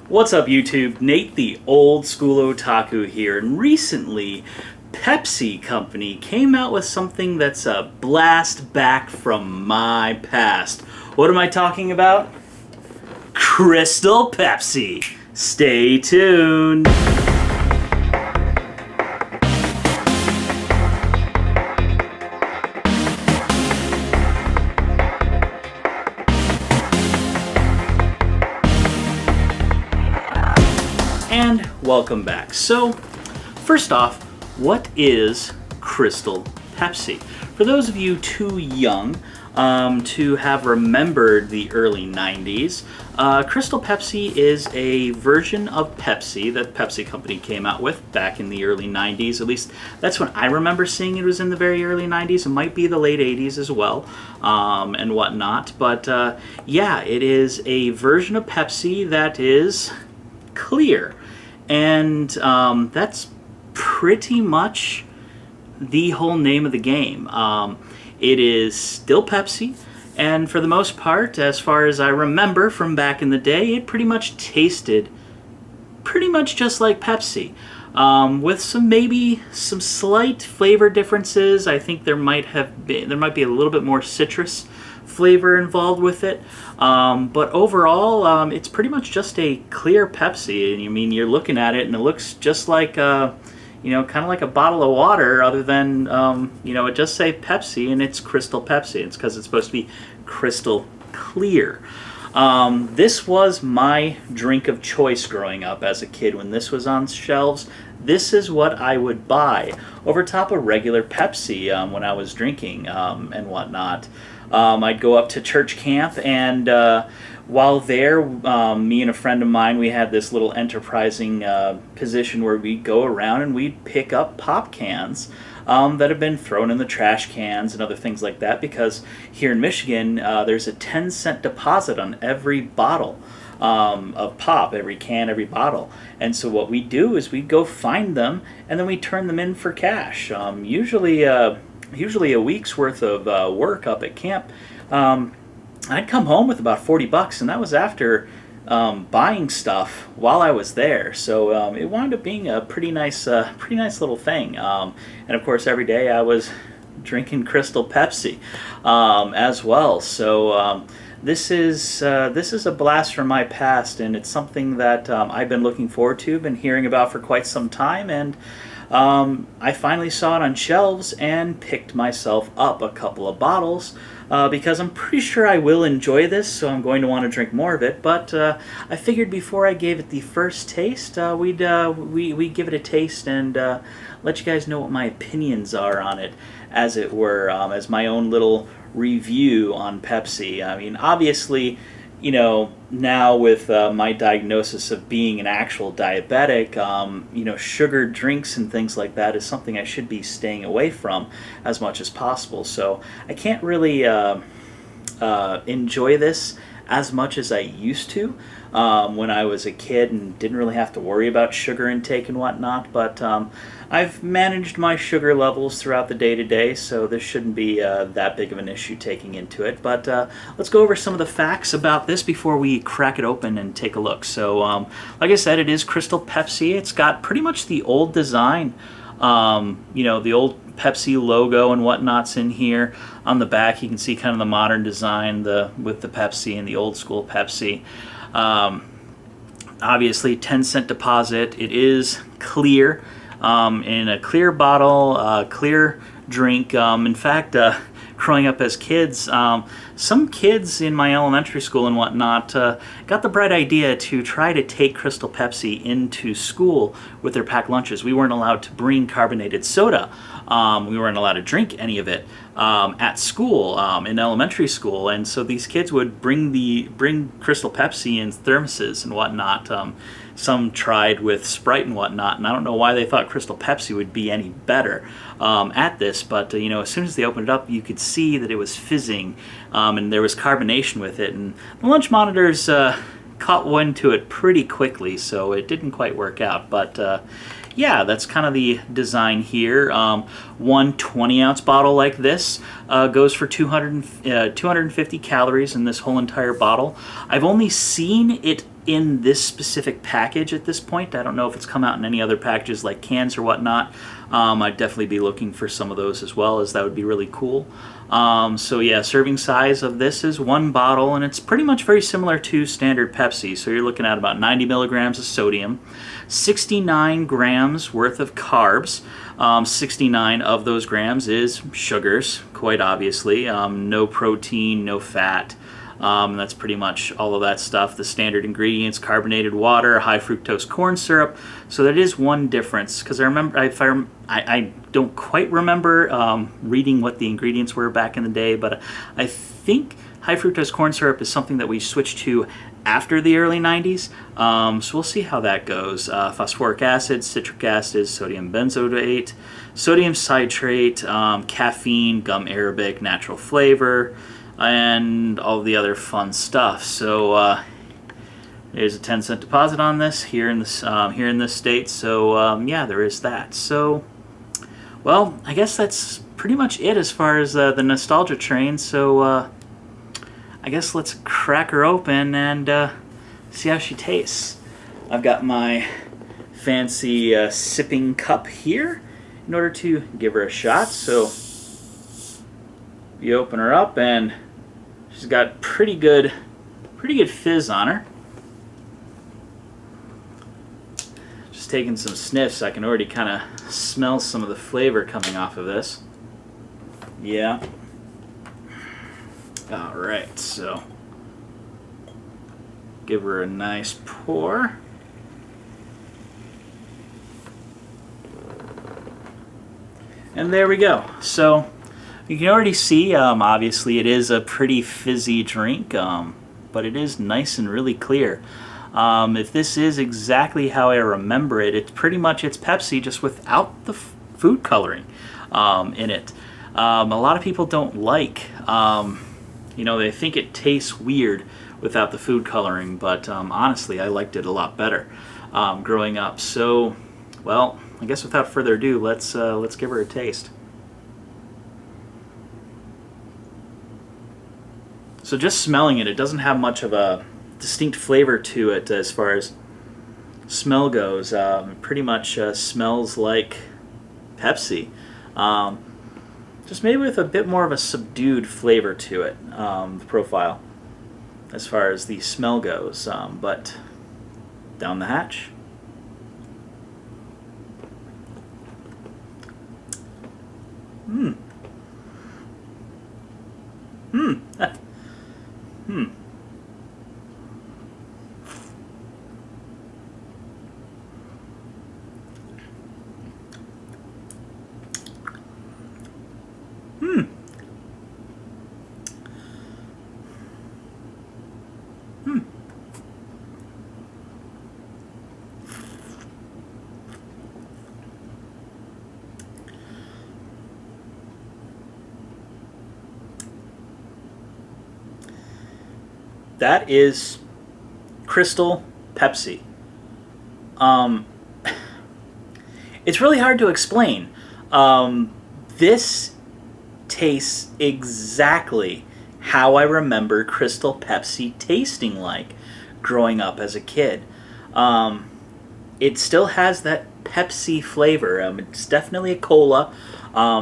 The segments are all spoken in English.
What's up, YouTube? Nate, the old school otaku here, and recently Pepsi Company came out with something that's a blast back from my past. What am I talking about? Crystal Pepsi. Stay tuned. And welcome back. So, first off, what is Crystal Pepsi? For those of you too young to have remembered the early 90s, Crystal Pepsi is a version of Pepsi that Pepsi Company came out with back in the early 90s. At least that's when I remember seeing it, was in the very early 90s. It might be the late 80s as well, and whatnot. But yeah, it is a version of Pepsi that is clear. And that's pretty much the whole name of the game. It is still Pepsi, and for the most part, as far as I remember from back in the day, it pretty much tasted pretty much just like Pepsi, with some slight flavor differences. I think there might be a little bit more citrus flavor involved with it, but overall it's pretty much just a clear Pepsi. And I mean, you're looking at it and it looks just like kind of like a bottle of water, other than it just say Pepsi, and it's Crystal Pepsi. It's because it's supposed to be crystal clear. This was my drink of choice growing up as a kid. When this was on shelves, this is what I would buy over top of regular Pepsi when I was drinking and whatnot. I'd go up to church camp, and while there, me and a friend of mine, we had this little enterprising position where we'd go around and we'd pick up pop cans that have been thrown in the trash cans and other things like that, because here in Michigan, there's a 10-cent deposit on every bottle of pop, every can, every bottle. And so what we do is we'd go find them, and then we turn them in for cash. Usually a week's worth of work up at camp. I'd come home with about $40, and that was after buying stuff while I was there. So it wound up being a pretty nice little thing. And of course, every day I was drinking Crystal Pepsi as well. So this is a blast from my past, and it's something that I've been looking forward to, been hearing about for quite some time, and I finally saw it on shelves and picked myself up a couple of bottles because I'm pretty sure I will enjoy this, so I'm going to want to drink more of it. But I figured before I gave it the first taste, we'd give it a taste and let you guys know what my opinions are on it, as it were, as my own little review on Pepsi. I mean, obviously, now with my diagnosis of being an actual diabetic, sugared drinks and things like that is something I should be staying away from as much as possible. So I can't really enjoy this as much as I used to when I was a kid and didn't really have to worry about sugar intake and whatnot. But I've managed my sugar levels throughout the day-to-day, so this shouldn't be that big of an issue taking into it. But let's go over some of the facts about this before we crack it open and take a look. So like I said, it is Crystal Pepsi. It's got pretty much the old design, the old Pepsi logo and whatnot's in here. On the back, you can see kind of the modern design with the Pepsi and the old school Pepsi. Obviously, 10-cent deposit. It is clear, in a clear bottle, clear drink. In fact, growing up as kids, some kids in my elementary school and whatnot got the bright idea to try to take Crystal Pepsi into school with their packed lunches. We weren't allowed to bring carbonated soda. We weren't allowed to drink any of it at school, in elementary school, and so these kids would bring Crystal Pepsi in thermoses and whatnot. Some tried with Sprite and whatnot, and I don't know why they thought Crystal Pepsi would be any better at this, but as soon as they opened it up, you could see that it was fizzing, and there was carbonation with it, and the lunch monitors caught wind to it pretty quickly, so it didn't quite work out. But yeah, that's kind of the design here. One 20-ounce bottle like this goes for 250 calories in this whole entire bottle. I've only seen it in this specific package at this point. I don't know if it's come out in any other packages like cans or whatnot. I'd definitely be looking for some of those as well, as that would be really cool. So yeah, serving size of this is 1 bottle, and it's pretty much very similar to standard Pepsi. So you're looking at about 90 milligrams of sodium, 69 grams worth of carbs. 69 of those grams is sugars, quite obviously. No protein, no fat. That's pretty much all of that stuff. The standard ingredients: carbonated water, high fructose corn syrup. So that is one difference, because I remember, I don't quite remember reading what the ingredients were back in the day, but I think high fructose corn syrup is something that we switched to after the early 90s. So we'll see how that goes. Phosphoric acid, citric acid, sodium benzoate, sodium citrate, caffeine, gum arabic, natural flavor, and all the other fun stuff. So there's a 10-cent deposit on this here in this state. So yeah, there is that. So, well, I guess that's pretty much it as far as the nostalgia train. So I guess let's crack her open and see how she tastes. I've got my fancy sipping cup here in order to give her a shot. So you open her up, and she's got pretty good fizz on her. Just taking some sniffs, I can already kind of smell some of the flavor coming off of this. Yeah. All right, so give her a nice pour. And there we go. So you can already see, obviously it is a pretty fizzy drink, but it is nice and really clear. If this is exactly how I remember it, it's Pepsi, just without the food coloring in it. A lot of people don't like, they think it tastes weird without the food coloring, but honestly, I liked it a lot better growing up. So, well, I guess without further ado, let's give her a taste. So just smelling it, it doesn't have much of a distinct flavor to it as far as smell goes. Pretty much smells like Pepsi. Just maybe with a bit more of a subdued flavor to it, the profile, as far as the smell goes. But down the hatch. Hmm. Hmm. Hmm. Hmm. Hmm. That is Crystal Pepsi. It's really hard to explain. This tastes exactly how I remember Crystal Pepsi tasting like growing up as a kid. It still has that Pepsi flavor. It's definitely a cola.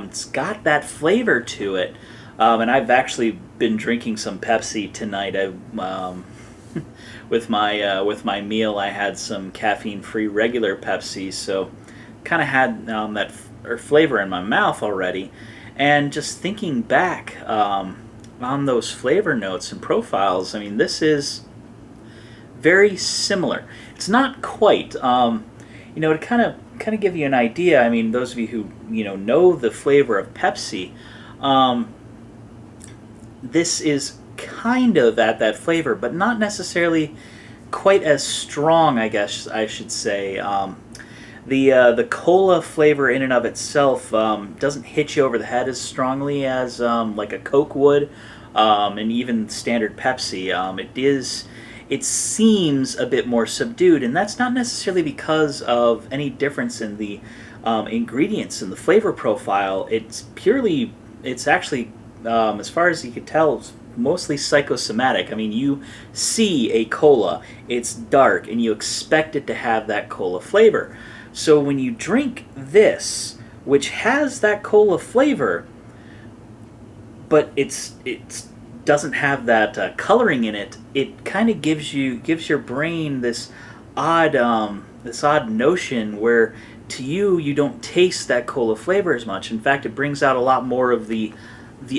It's got that flavor to it. And I've actually been drinking some Pepsi tonight. With my meal, I had some caffeine-free regular Pepsi, so kind of had that flavor in my mouth already. And just thinking back on those flavor notes and profiles, I mean, this is very similar. It's not quite. To kind of give you an idea. I mean, those of you who know the flavor of Pepsi. This is kind of at that flavor, but not necessarily quite as strong, I guess I should say. The cola flavor in and of itself doesn't hit you over the head as strongly as like a Coke would, and even standard Pepsi. It seems a bit more subdued, and that's not necessarily because of any difference in the ingredients and the flavor profile. It's actually, as far as you could tell, mostly psychosomatic. I mean, you see a cola, it's dark, and you expect it to have that cola flavor. So when you drink this, which has that cola flavor, but it doesn't have that coloring in it, it kind of gives your brain this odd notion where to you don't taste that cola flavor as much. In fact, it brings out a lot more of the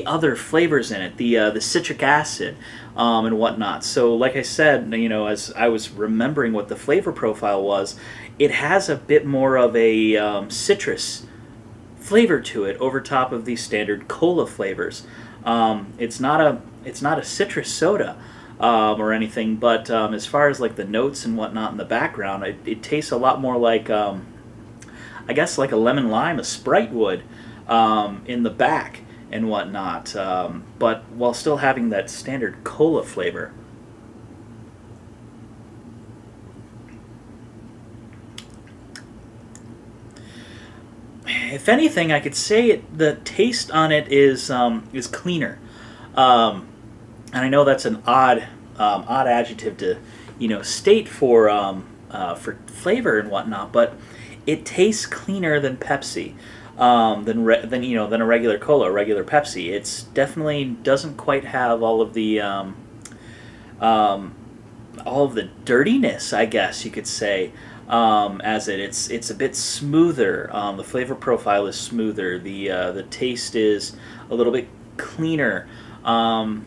other flavors in it, the citric acid and whatnot. So, like I said, as I was remembering what the flavor profile was, it has a bit more of a citrus flavor to it over top of the standard cola flavors. It's not a citrus soda or anything, but as far as like the notes and whatnot in the background, it tastes a lot more like I guess like a lemon lime, a Sprite would in the back and whatnot, but while still having that standard cola flavor. If anything, I could say the taste on it is cleaner, and I know that's an odd adjective to state for flavor and whatnot, but it tastes cleaner than Pepsi, than a regular cola, a regular Pepsi. It's definitely doesn't quite have all of the dirtiness, I guess you could say. It's a bit smoother. The flavor profile is smoother. The taste is a little bit cleaner. And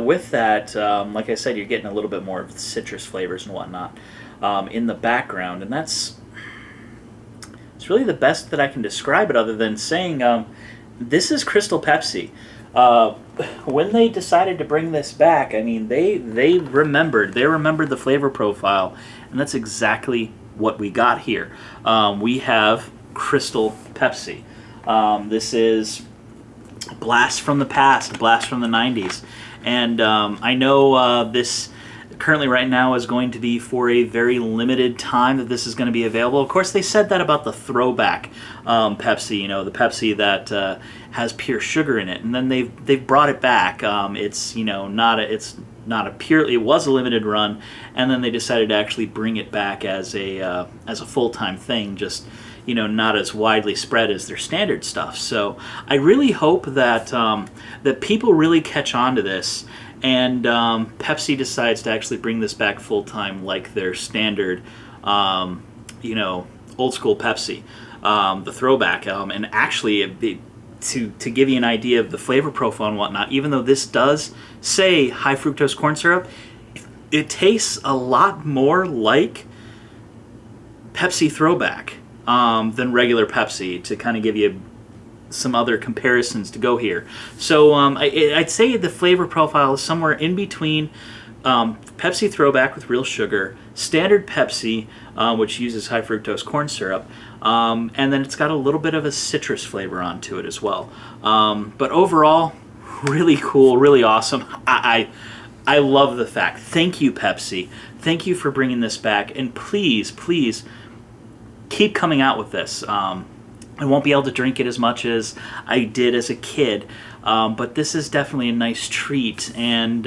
with that, like I said, you're getting a little bit more of the citrus flavors and whatnot in the background, and it's really the best that I can describe it, other than saying this is Crystal Pepsi. When they decided to bring this back, I mean, they remembered the flavor profile, and that's exactly what we got here. We have Crystal Pepsi. This is a blast from the past, a blast from the 90s. And I know this currently right now is going to be for a very limited time that this is going to be available. Of course, they said that about the throwback Pepsi, the Pepsi that has pure sugar in it, and then they've brought it back. It's it was a limited run, and then they decided to actually bring it back as a full-time thing, just not as widely spread as their standard stuff. So I really hope that that people really catch on to this, and Pepsi decides to actually bring this back full-time like their standard old school Pepsi, the throwback, and actually to give you an idea of the flavor profile and whatnot, even though this does say high fructose corn syrup, it tastes a lot more like Pepsi throwback than regular Pepsi, to kind of give you some other comparisons to go here. So I'd say the flavor profile is somewhere in between Pepsi throwback with real sugar, standard Pepsi, which uses high fructose corn syrup, and then it's got a little bit of a citrus flavor onto it as well. But overall, really cool, really awesome. I love the fact. Thank you, Pepsi. Thank you for bringing this back, and please keep coming out with this. I won't be able to drink it as much as I did as a kid, but this is definitely a nice treat, and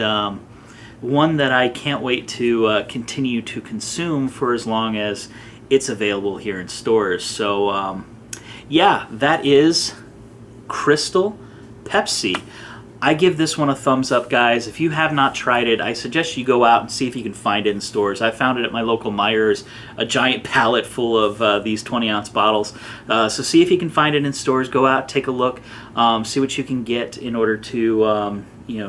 one that I can't wait to continue to consume for as long as it's available here in stores. So yeah, that is Crystal Pepsi. I give this one a thumbs up, guys. If you have not tried it, I suggest you go out and see if you can find it in stores. I found it at my local Meijer's, a giant pallet full of these 20-ounce bottles. So see if you can find it in stores. Go out, take a look, see what you can get in order to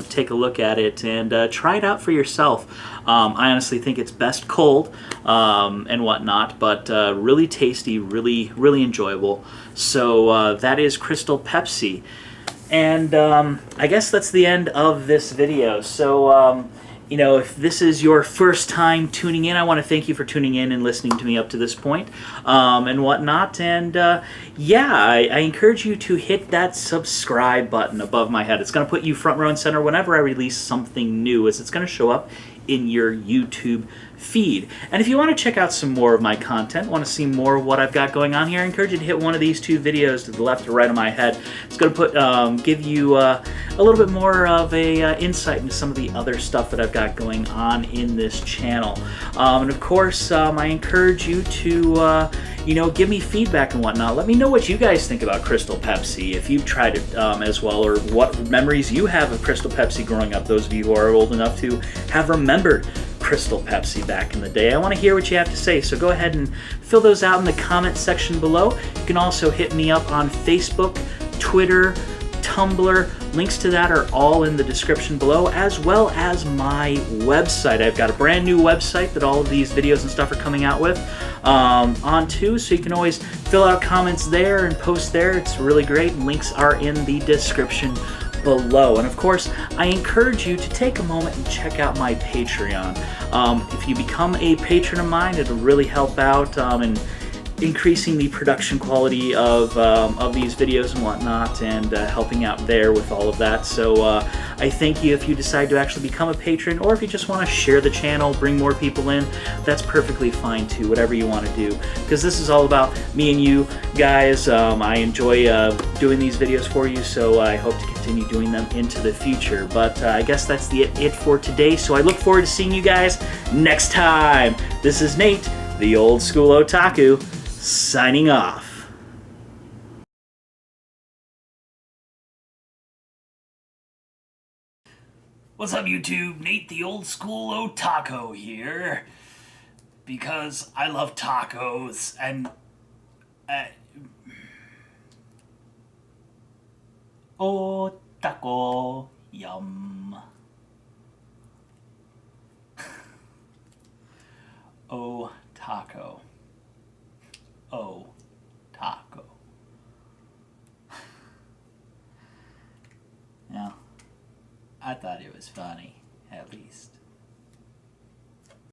take a look at it and try it out for yourself. I honestly think it's best cold and whatnot, but really tasty, really enjoyable. So that is Crystal Pepsi. And I guess that's the end of this video. So, if this is your first time tuning in, I want to thank you for tuning in and listening to me up to this point and whatnot. And yeah, I encourage you to hit that subscribe button above my head. It's going to put you front row and center whenever I release something new, as it's going to show up in your YouTube feed. And if you want to check out some more of my content, want to see more of what I've got going on here, I encourage you to hit one of these two videos to the left or right of my head. It's going to give you a little bit more of a insight into some of the other stuff that I've got going on in this channel. And of course, I encourage you to give me feedback and whatnot. Let me know what you guys think about Crystal Pepsi, if you've tried it as well, or what memories you have of Crystal Pepsi growing up, those of you who are old enough to have remembered Crystal Pepsi back in the day. I want to hear what you have to say, so go ahead and fill those out in the comment section below. You can also hit me up on Facebook, Twitter, Tumblr. Links to that are all in the description below, as well as my website. I've got a brand new website that all of these videos and stuff are coming out with onto, so you can always fill out comments there and post there. It's really great. Links are in the description below. And of course, I encourage you to take a moment and check out my Patreon. If you become a patron of mine, it'll really help out in increasing the production quality of these videos and whatnot, and helping out there with all of that. So I thank you if you decide to actually become a patron, or if you just want to share the channel, bring more people in, that's perfectly fine too, whatever you want to do, because this is all about me and you guys. I enjoy doing these videos for you, so I hope to continue doing them into the future. But I guess that's it for today, so I look forward to seeing you guys next time. This is Nate, the old school otaku, signing off. What's up, YouTube? Nate, the old school otaku here, because I love tacos and otaku, yum. Otaku. Oh, taco. Yeah, I thought it was funny, at least.